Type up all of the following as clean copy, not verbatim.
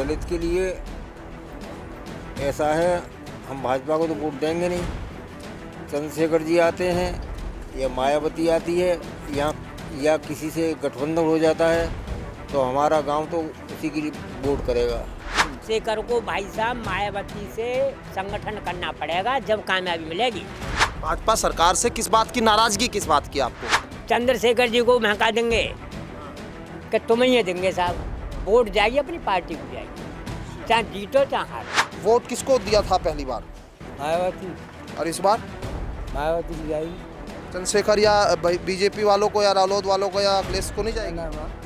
दलित के लिए ऐसा है, हम भाजपा को तो वोट देंगे नहीं। चंद्रशेखर जी आते हैं या मायावती आती है या किसी से गठबंधन हो जाता है तो हमारा गांव तो उसी के लिए वोट करेगा। शेखर को भाई साहब मायावती से संगठन करना पड़ेगा, जब कामयाबी मिलेगी। भाजपा सरकार से किस बात की नाराजगी, किस बात की आपको? चंद्रशेखर जी को महका देंगे कि तुम ही देंगे साहब, वोट जाएगी अपनी पार्टी को जाएगी, चाहे जीतो चाहे हारो। वोट किसको दिया था पहली बार मायावती, और इस बार मायावती की जाएगी। चंद्रशेखर या बीजेपी वालों को या रालोद वालों को या अखिलेश को नहीं जाएगी?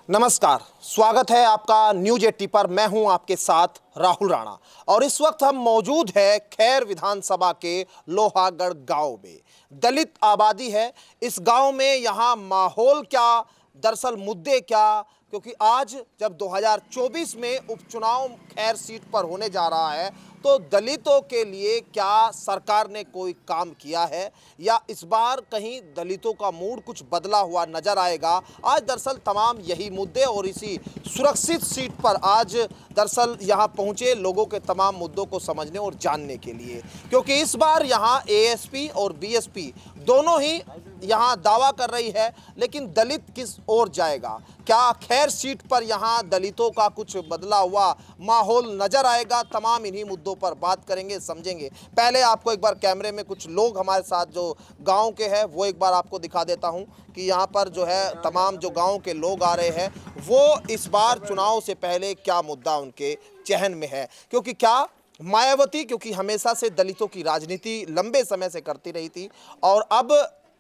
नमस्कार, स्वागत है आपका न्यूज 80 पर। मैं हूं आपके साथ राहुल राणा और इस वक्त हम मौजूद है खैर विधानसभा के लोहागढ़ गांव में। दलित आबादी है इस गांव में। यहां माहौल क्या, दरअसल मुद्दे क्या, क्योंकि आज जब 2024 में उपचुनाव खैर सीट पर होने जा रहा है तो दलितों के लिए क्या सरकार ने कोई काम किया है या इस बार कहीं दलितों का मूड कुछ बदला हुआ नजर आएगा। आज दरअसल तमाम यही मुद्दे और इसी सुरक्षित सीट पर आज दरअसल यहां पहुंचे लोगों के तमाम मुद्दों को समझने और जानने के लिए, क्योंकि इस बार यहां एएसपी और बीएसपी दोनों ही यहां दावा कर रही है, लेकिन दलित किस ओर जाएगा? क्या खैर सीट पर यहां दलितों का कुछ बदला हुआ माहौल नजर आएगा? तमाम इन्हीं मुद्दों पर बात करेंगे, समझेंगे। पहले आपको एक बार कैमरे में कुछ लोग हमारे साथ जो गांव के हैं वो एक बार आपको दिखा देता हूं कि यहां पर जो है तमाम जो गांव के लोग आ रहे हैं वो इस बार चुनाव से पहले क्या मुद्दा उनके जहन में है। क्योंकि क्या मायावती, क्योंकि हमेशा से दलितों की राजनीति लंबे समय से करती रही थी और अब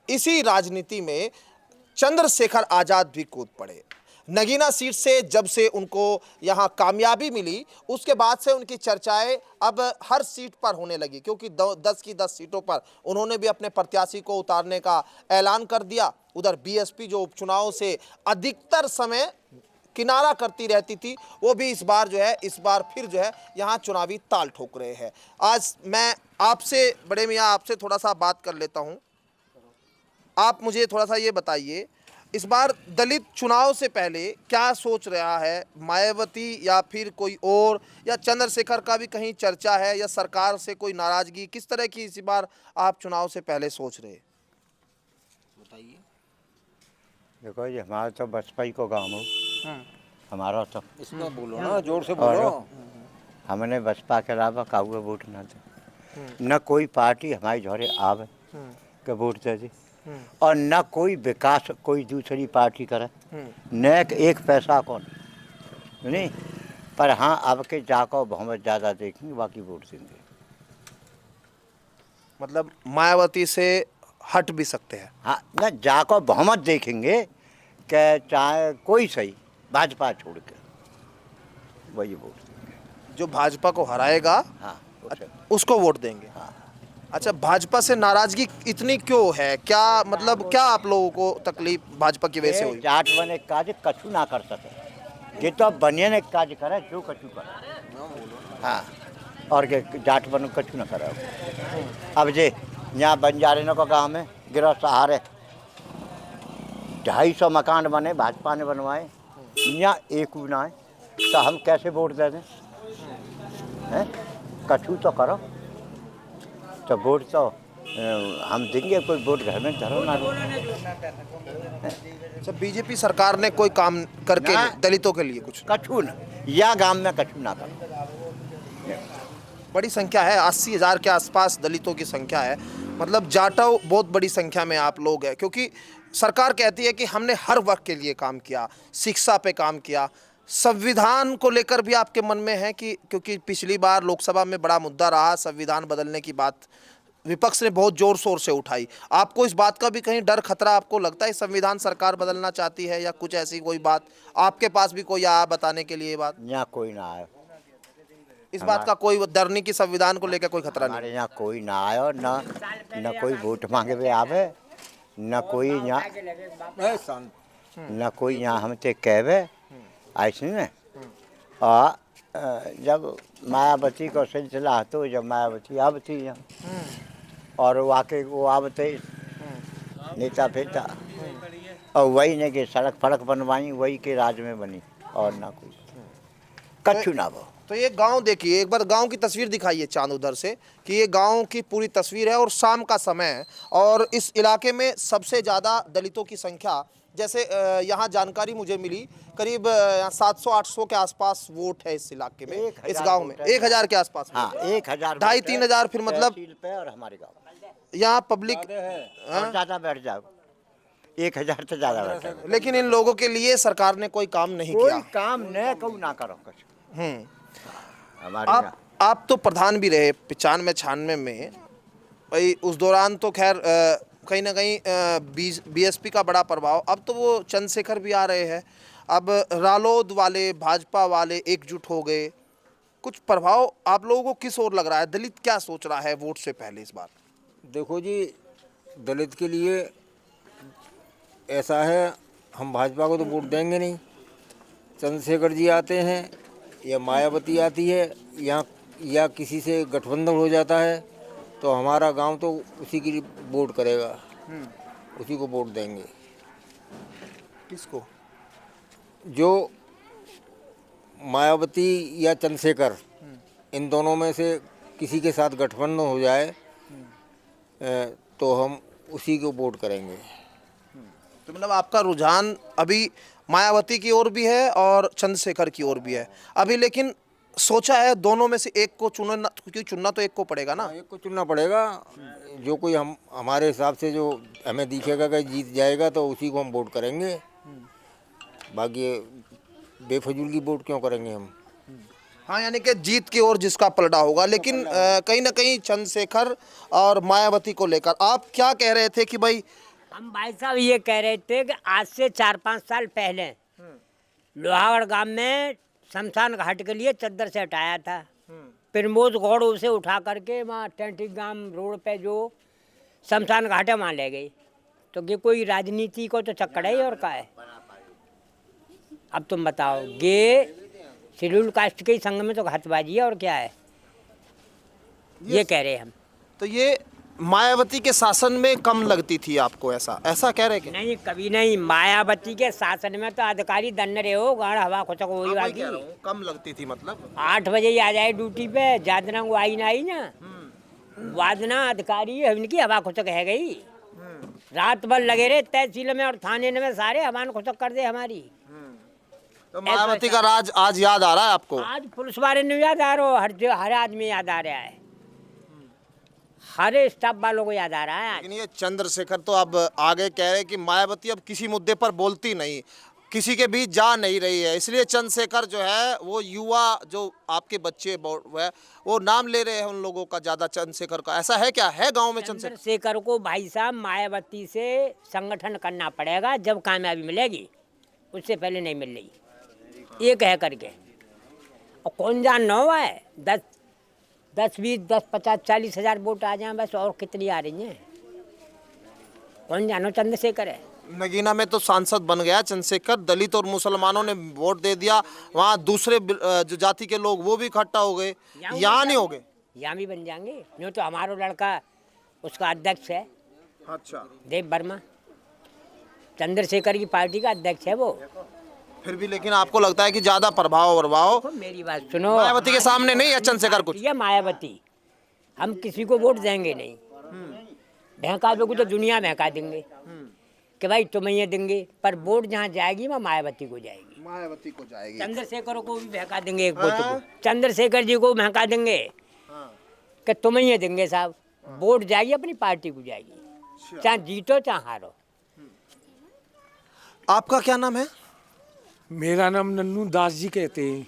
इसी राजनीति में चंद्रशेखर आजाद भी कूद पड़े। नगीना सीट से जब से उनको यहां कामयाबी मिली उसके बाद से उनकी चर्चाएं अब हर सीट पर होने लगी, क्योंकि 10 की 10 सीटों पर उन्होंने भी अपने प्रत्याशी को उतारने का ऐलान कर दिया। उधर बीएसपी जो उपचुनाव से अधिकतर समय किनारा करती रहती थी वो भी इस बार जो है इस बार फिर जो है यहाँ चुनावी ताल ठोक रहे हैं। आज मैं आपसे बड़े मियाँ आपसे थोड़ा सा बात कर लेता हूँ। आप मुझे थोड़ा सा ये बताइए, इस बार दलित चुनाव से पहले क्या सोच रहा है? मायावती या फिर कोई और, या चंद्रशेखर का भी कहीं चर्चा है, या सरकार से कोई नाराजगी, किस तरह की इस बार आप चुनाव से पहले सोच रहे? बताइए। देखो ये हमारा तो बसपा ही को गाँव हो, हमारा तो इसमें बोलो ना, जोर से बोलो। हमने बसपा के अलावा काहुए वोट ना दे, न कोई पार्टी हमारी झोरे आवे के वोट दे दी और न कोई विकास कोई दूसरी पार्टी करे, न एक पैसा कौन नहीं। पर हाँ अब के जाको बहुत ज़्यादा देखेंगे, बाकी वोट देंगे। मतलब मायावती से हट भी सकते हैं? हाँ, न जाको बहुमत देखेंगे कि चाहे कोई सही भाजपा छोड़ के वही वोट देंगे। जो भाजपा को हराएगा हाँ उसको वोट देंगे। हाँ। अच्छा, भाजपा से नाराजगी इतनी क्यों है? क्या मतलब क्या आप लोगों को तकलीफ भाजपा की वजह से हुई? जाट बने काज कछु ना कर सके, ये तो बनिए ने काज करे जो कछु करे। हाँ, और के जाट बन कछु ना करे। अब जे यहाँ बंजारे को गाँव में गिरा सहारे 250 मकान बने भाजपा ने बनवाए, यहाँ एक भी ना है, तो हम कैसे वोट दे दें? हैं, कछु तो करो। तो वोट तो हम देंगे, कोई वोट घर में धरो ना। अच्छा, बीजेपी सरकार ने कोई काम करके दलितों के लिए कुछ? कछु न या गांव में कछु ना करो। बड़ी संख्या है, 80,000 के आसपास दलितों की संख्या है। मतलब जाटव बहुत बड़ी संख्या में आप लोग हैं, क्योंकि सरकार कहती है कि हमने हर वर्ग के लिए काम किया, शिक्षा पे काम किया। संविधान को लेकर भी आपके मन में है कि, क्योंकि पिछली बार लोकसभा में बड़ा मुद्दा रहा संविधान बदलने की बात, विपक्ष ने बहुत जोर शोर से उठाई। आपको इस बात का भी कहीं डर खतरा आपको लगता है? संविधान सरकार बदलना चाहती है या कुछ ऐसी कोई बात आपके पास भी कोई आया बताने के लिए? बात यहाँ कोई ना आया, इस बात का कोई डर नहीं कि संविधान को लेकर कोई खतरा नहीं? हमारे यहाँ कोई ना आयो, न कोई वोट मांगे हुए आवे, न कोई यहाँ न कोई यहाँ हमसे कहवे ऐसे में। और जब मायावती को सिलसिला तो जब मायावती आवती यहाँ और वाकई वो आवते नेता फिर था। और वही ने कि सड़क फड़क बनवाई वही के राज में बनी और ना कोई कछु ना वो। तो ये गांव देखिए, एक बार गांव की तस्वीर दिखाइए चांद उधर से, कि ये गांव की पूरी तस्वीर है और शाम का समय है और इस इलाके में सबसे ज़्यादा दलितों की संख्या, जैसे यहाँ जानकारी मुझे मिली, करीब 700-800 के आसपास वोट है इस इलाके में, इस गांव में 1000 के आसपास। हाँ 1000 2,500 3,000 फिर मतलब तहसील पे और हमारे गाँव यहाँ पब्लिक, और ज़्यादा बैठ जाओ 1000 से ज़्यादा बैठ जाओ। लेकिन इन लोगों के लिए सरकार ने कोई काम नहीं कोई किया। काम न कहूँ ना करो कुछ हमारे आप तो प्रधान भी रहे 95-96 में भाई, उस दौरान तो खैर कहीं ना कहीं बीएसपी का बड़ा प्रभाव, अब तो वो चंद्रशेखर भी आ रहे हैं, अब रालोद वाले भाजपा वाले एकजुट हो गए, कुछ प्रभाव आप लोगों को किस ओर लग रहा है? दलित क्या सोच रहा है वोट से पहले इस बार? देखो जी, दलित के लिए ऐसा है, हम भाजपा को तो वोट देंगे नहीं। चंद्रशेखर जी आते हैं या मायावती आती है या किसी से गठबंधन हो जाता है तो हमारा गांव तो उसी की वोट करेगा, उसी को वोट देंगे। किसको? जो मायावती या चंद्रशेखर, इन दोनों में से किसी के साथ गठबंधन हो जाए तो हम उसी को वोट करेंगे। तो मतलब आपका रुझान अभी मायावती की ओर भी है और चंद्रशेखर की ओर भी है अभी, लेकिन सोचा है दोनों में से एक को चुनना, क्योंकि चुनना तो एक को पड़ेगा ना। एक को चुनना पड़ेगा, जो कोई हमारे हिसाब से जो हमें दिखेगा कि जीत जाएगा तो उसी को हम वोट करेंगे। बाकी बेफजूल की वोट क्यों करेंगे हम? हाँ, यानी कि जीत की ओर जिसका पलड़ा होगा। लेकिन कहीं ना कहीं चंद्रशेखर और मायावती को लेकर आप क्या कह रहे थे कि भाई? हम भाई साहब ये कह रहे थे कि आज से 4-5 साल पहले लोहागढ़ गांव में शमशान घाट के लिए चद्दर से हटाया था। प्रमोद गौड़ उसे उठा करके वहाँ टेंटी गांव रोड पे जो शमशान घाट है वहाँ ले गई। तो ये कोई राजनीति को तो चक्कर है और क्या है? अब तुम बताओ, ये शेड्यूल कास्ट के संग में तो घातबाजी है और क्या है? ये कह रहे हम। तो ये मायावती के शासन में कम लगती थी आपको, ऐसा कह रहे कि नहीं, कभी नहीं। मायावती के शासन में तो अधिकारी दंड रहे हो, गाड़ हवा खुचक हुई हाँ, बाकी। कम लगती थी मतलब 8 बजे ही आ जाए ड्यूटी पे, जादना को आई ना आई ना, वादना अधिकारी है इनकी हवा खुचक है गई। रात भर लगे रहे तहसील में और थाने में, सारे हवान खुचक कर दे हमारी। तो मायावती का राज आज याद आ रहा है आपको? आज पुलिस वाले ने याद आ रहा हो, हर आदमी याद आ रहा है, हर स्टाफ वालों को याद आ रहा है। लेकिन ये चंद्रशेखर तो अब आगे कह रहे हैं कि मायावती अब किसी मुद्दे पर बोलती नहीं, किसी के बीच जा नहीं रही है, इसलिए चंद्रशेखर जो है वो युवा, जो आपके बच्चे वो नाम ले रहे हैं उन लोगों का ज़्यादा, चंद्रशेखर का। ऐसा है क्या है गांव में? चंद्रशेखर को भाई साहब मायावती से संगठन करना पड़ेगा, जब कामयाबी मिलेगी, उससे पहले नहीं मिल रही। ये कह करके और कौन जान न हुआ है 10, 20, 10, 50, 40 हज़ार वोट आ जाए बस, और कितनी आ रही हैं कौन जानो? चंद्रशेखर है। नगीना में तो सांसद बन गया चंद्रशेखर, दलित और मुसलमानों ने वोट दे दिया, वहाँ दूसरे जो जाति के लोग वो भी इकट्ठा हो गए, यहाँ नहीं हो गए? यहाँ भी बन जाएंगे। यूँ तो हमारा लड़का उसका अध्यक्ष है। अच्छा, देव वर्मा चंद्रशेखर की पार्टी का अध्यक्ष है वो। फिर भी लेकिन आपको लगता है कि ज्यादा प्रभाव? मेरी बात सुनो, मायावती के सामने नहीं है चंद्रशेखर कुछ? ये मायावती, हम किसी को वोट देंगे नहीं। बहका दो तो दुनिया बहका देंगे कि भाई तुम्हें ये देंगे, पर वोट जहाँ जाएगी वहाँ मायावती को जाएगी। मायावती को जाएगी। चंद्रशेखर को भी बहका देंगे एक वोट को, चंद्रशेखर जी को बहका देंगे कि तुम्हें ये देंगे साहब। वोट जाएगी अपनी पार्टी को जाएगी, चाहे जीतो चाहे हारो। आपका क्या नाम है? मेरा नाम नन्नू दास जी कहते हैं।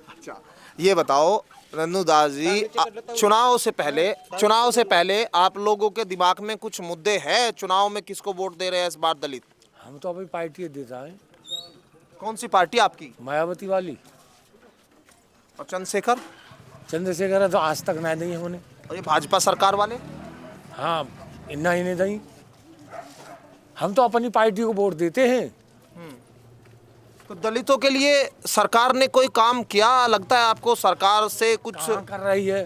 अच्छा, ये बताओ नन्नू दास जी, चुनाव से पहले आप लोगों के दिमाग में कुछ मुद्दे हैं? चुनाव में किसको वोट दे रहे हैं इस बार दलित? हम तो अभी पार्टी देता है। कौन सी पार्टी आपकी? मायावती वाली। और चंद्रशेखर? चंद्रशेखर तो आज तक नहीं दी हमने। और ये भाजपा सरकार वाले? हाँ, इन्ना ही नहीं दी। हम तो अपनी पार्टी को वोट देते हैं। तो दलितों के लिए सरकार ने कोई काम किया लगता है आपको? सरकार से कुछ कहाँ कर रही है?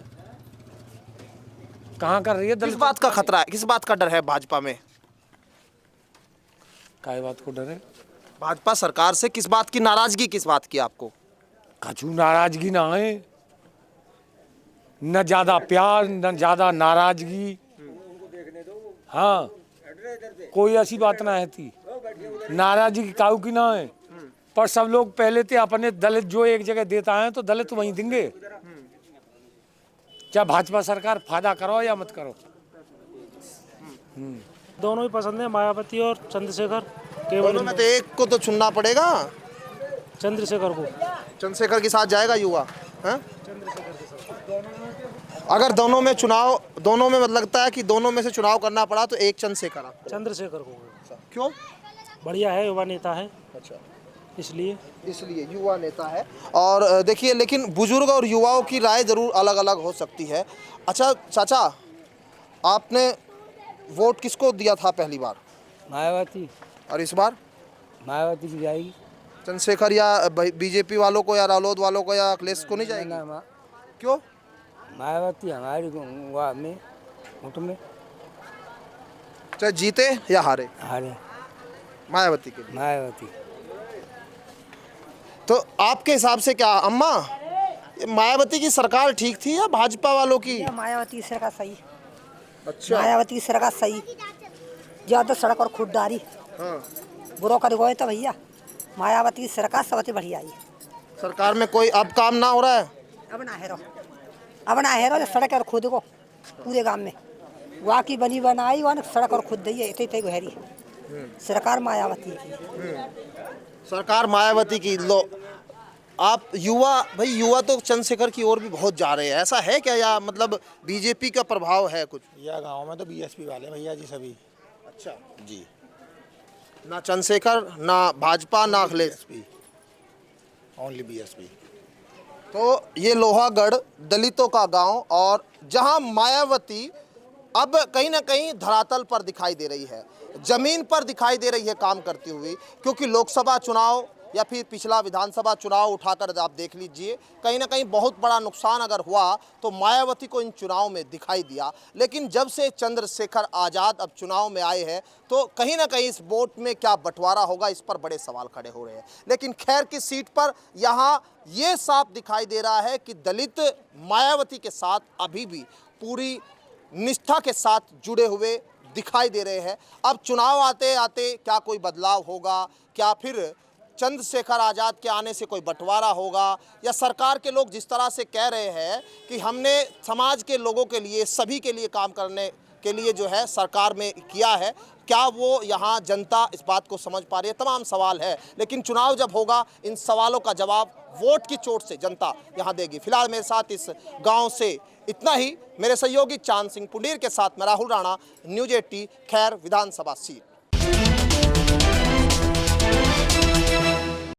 कहाँ कर रही है? किस बात का खतरा है, किस बात का डर है भाजपा में? काय बात को डरे? भाजपा सरकार से किस बात की नाराजगी, किस बात की आपको? कछु नाराजगी ना है, न ज्यादा प्यार न ज्यादा नाराजगी। हाँ, कोई ऐसी बात ना है थी, नाराजगी काऊ की ना है। पर सब लोग पहले थे अपने दलित जो एक जगह देता है तो दलित वहीं देंगे। क्या भाजपा सरकार फायदा करो या मत करो। दोनों ही पसंद है, मायावती और चंद्रशेखर। केवल दोनों में तो एक को तो चुनना पड़ेगा। चंद्रशेखर को। चंद्रशेखर के साथ जाएगा युवा, हैं? अगर दोनों में चुनाव, दोनों में मतलब लगता है कि दोनों में से चुनाव करना पड़ा तो एक चंद्रशेखर आपको। चंद्रशेखर को। क्यों? बढ़िया है, युवा नेता है, अच्छा, इसलिए युवा नेता है। और देखिए, लेकिन बुजुर्ग और युवाओं की राय जरूर अलग अलग हो सकती है। अच्छा चाचा, आपने वोट किसको दिया था पहली बार? मायावती। और इस बार मायावती की जाएगी। चंद्रशेखर या बीजेपी वालों को या रालोद वालों को या अखिलेश को नहीं जाएगी? क्यों? मायावती हमारी में वोट में चाहे जीते या हारे, हारे। मायावती के लिए। मायावती। तो आपके हिसाब से क्या अम्मा, ये मायावती की सरकार ठीक थी या भाजपा वालों की? मायावती की सरकार सही। अच्छा, मायावती की सरकार सही। ज्यादा सड़क और खुददारी बुरो कर गए तो भैया, मायावती की सरकार सबसे बढ़िया आई। सरकार में कोई अब काम ना हो रहा है? अब ना हेरो जो सड़क और खुद को पूरे गांव में वहाँ की बनी बनाई, वहाँ सड़क और खुद दी है, इतने गहरी सरकार मायावती की। सरकार मायावती की। लो, आप युवा, भाई युवा तो चंद्रशेखर की ओर भी बहुत जा रहे हैं, ऐसा है क्या, या मतलब बीजेपी का प्रभाव है कुछ? या गांव में तो बीएसपी वाले भैया जी सभी। अच्छा जी, ना चंद्रशेखर ना भाजपा ना अखिलेश, ओनली बीएसपी। तो ये लोहागढ़ दलितों का गांव, और जहां मायावती अब कहीं ना कहीं धरातल पर दिखाई दे रही है, जमीन पर दिखाई दे रही है काम करती हुई, क्योंकि लोकसभा चुनाव या फिर पिछला विधानसभा चुनाव उठाकर आप देख लीजिए, कहीं ना कहीं बहुत बड़ा नुकसान अगर हुआ तो मायावती को इन चुनाव में दिखाई दिया। लेकिन जब से चंद्रशेखर आज़ाद अब चुनाव में आए हैं तो कहीं ना कहीं इस वोट में क्या बंटवारा होगा, इस पर बड़े सवाल खड़े हो रहे हैं। लेकिन खैर की सीट पर यहाँ ये साफ दिखाई दे रहा है कि दलित मायावती के साथ अभी भी पूरी निष्ठा के साथ जुड़े हुए दिखाई दे रहे हैं। अब चुनाव आते आते क्या कोई बदलाव होगा, क्या फिर चंद्रशेखर आज़ाद के आने से कोई बंटवारा होगा, या सरकार के लोग जिस तरह से कह रहे हैं कि हमने समाज के लोगों के लिए, सभी के लिए काम करने के लिए जो है सरकार में किया है, क्या वो यहाँ जनता इस बात को समझ पा रही है, तमाम सवाल है। लेकिन चुनाव जब होगा इन सवालों का जवाब वोट की चोट से जनता यहाँ देगी। फिलहाल मेरे साथ इस गांव से इतना ही। मेरे सहयोगी चांद सिंह पुंडीर के साथ मैं राहुल राणा, न्यूज़ 80 खैर विधानसभा सीट।